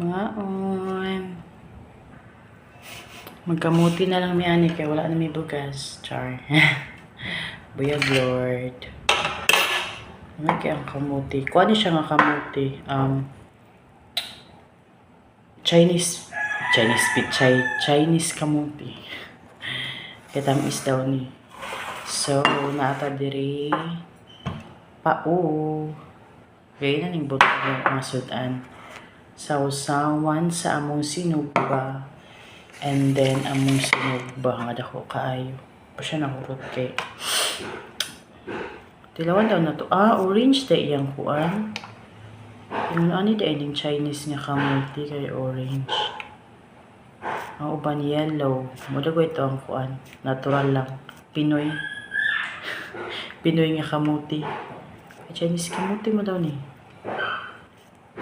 Maon. Magkamuti na lang may ani kaya wala na may bugas. Char. Buyag Lord. Ano kaya ang kamuti? Kuha niya siya nga kamuti. Chinese kamuti. Kaya tamis daw ni. So, naata diri pao. Gaya na ning buto yung mga sudan. Sausawan sa among sinugba. And then, among sinugba. Nga dako kaayo. Pa siya nahurot kay. Tilawan daw na to. Orange da iyang kuan. Yung ano da yung Chinese nga kamuti kay orange. Ang uban yellow. Mudago ito ang kuan. Natural lang. Pinoy. Pinoy nga kamuti. Chinese kamuti mo daw ni.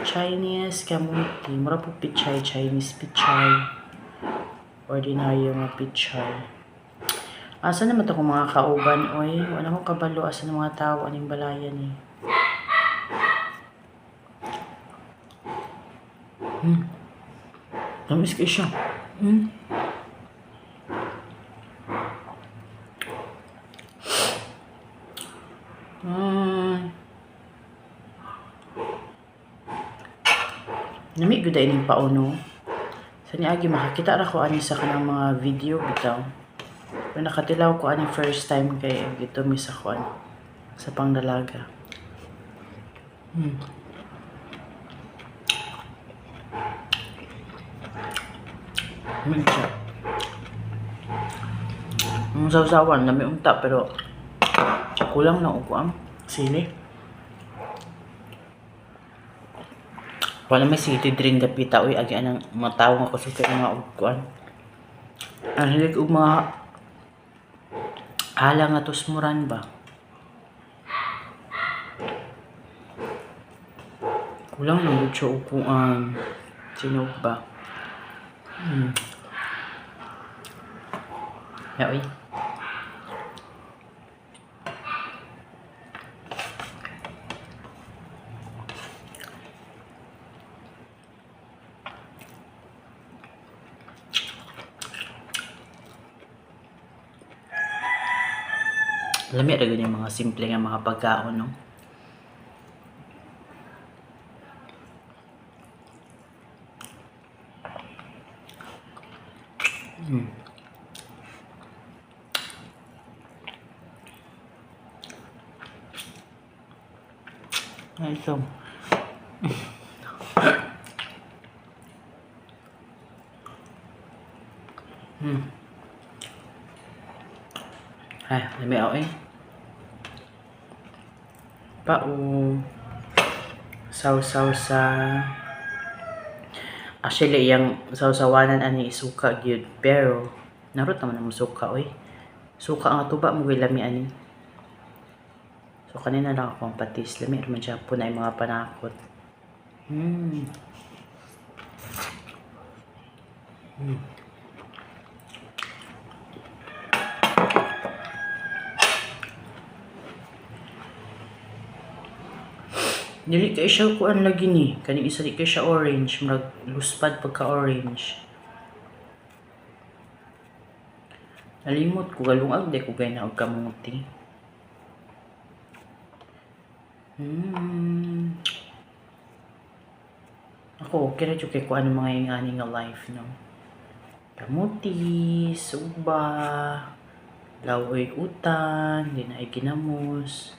Chinese kamuti. Mura po pichay. Chinese pichay. Ordinaryo nga pichay. Asa naman ito kung mga kauban, oy? Wala ko kabalo. Asa ng mga tao, aning balayan eh. Tamis kayo siya. Nami guday ning pauno. Sa niagi makakita ra ko ani sa kanang mga video bitaw. Pero nakatilaw ko ani first time kay gito mi sa kuan sa pangdalaga. Mincha. Ang sawsawan na may unta pero kulang na upuan sili. Wala may city drink dapita uy agi anang matawag ako sa mga upuan. Ang hilig og mga hala nga tusmuran ba. Kulang na gud siya upuan. Sinog ba? Ya uy. Lami ra gud yung mga simple nga mga pagkaon no. Ay, so. Ay, lami ako eh. Pao. Sausaw sa actually yung sausawanan ani isuka gyud pero narot naman ang suka oy. Suka nga tuba mo lami ani. So kanina lang ako ang patis. Lami naman siya po na yung mga panakot. Dili kay siya kuan lagi ni. Kaning isa di kay siya orange, mag luspad pagka orange. Nalimot ko galungag di ko gay na og kamuti. Ako okay ra jud kay kuan mga ingani nga life no. Kamuti, suba, lawoy utan, di na ay ginamos.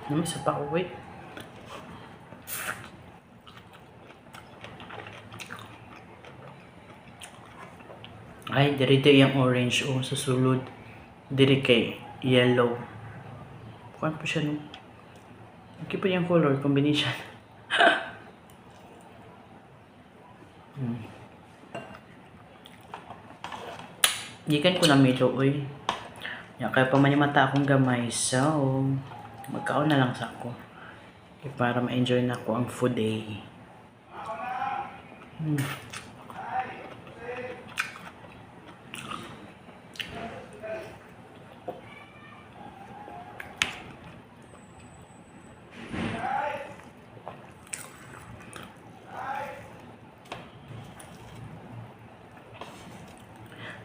Naman sa pa-uwi. Ay, diri yung orange o sa sulod. Diri kay yellow. Kuan po siya no. Okay pa yung color combination. Gikan ko na milo, uy. Ya, kaya pa manimata akong gamay. So, magkaon na lang sa ako. Para ma-enjoy na ko ang food day.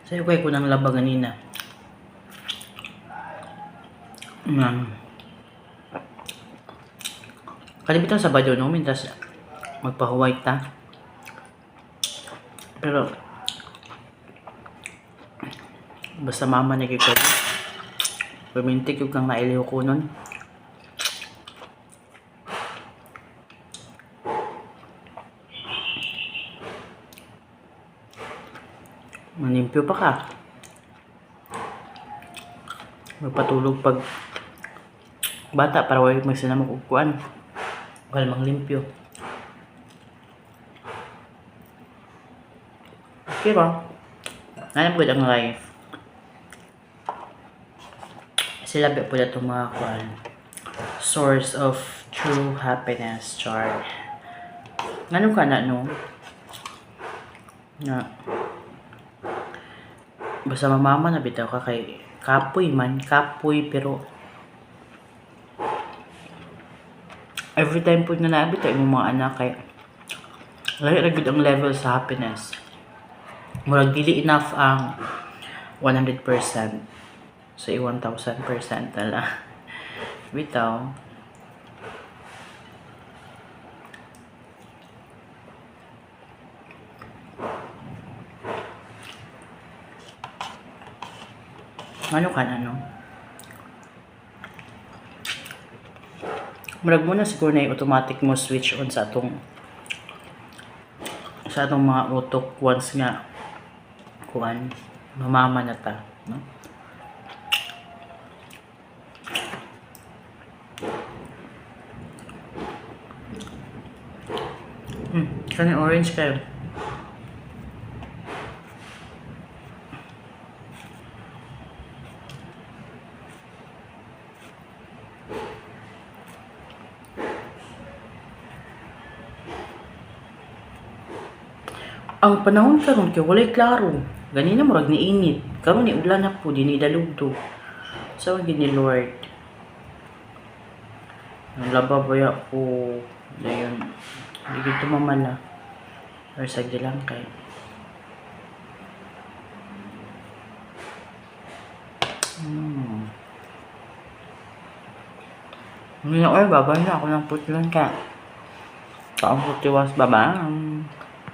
Sa'yo ko ng laba ganina. Kalibitan sa badyo no, mintas magpa-white ta. Pero basta mama na kiko. Pamintik yung kang nailiw ko nun. Manimpyo pa ka. Magpatulog pag bata para wala magsinamang upuan. Wala mang limpyo. Okay ba? Nanam good ang life. Sila ba po na itong mga kuan. Source of true happiness, char. Ano ka na, no? Na basta mamama na bitaw ka kay kapoy man, kapoy pero every time po na nabitaw yung mga anak kay lagi ang level sa happiness. Murag dili enough ang 100%. So 1,000% tala. Bitaw. Ano ka na, no? Murag mo na siguro na automatic mo switch on sa atong mga utok once nga kuan mamama na ta, no? Kani orange kayo. Ang panahon karon kay walay klaro. Ganina murag niinit. Karon ni ulan na po dinhi dalugdog. So gid ni Lord. Ang laba baya ko dayon. Di gid mamala. Or sagdi lang kay. Ngayon, babay na ako ng putlan ka. Kaang putiwas baba.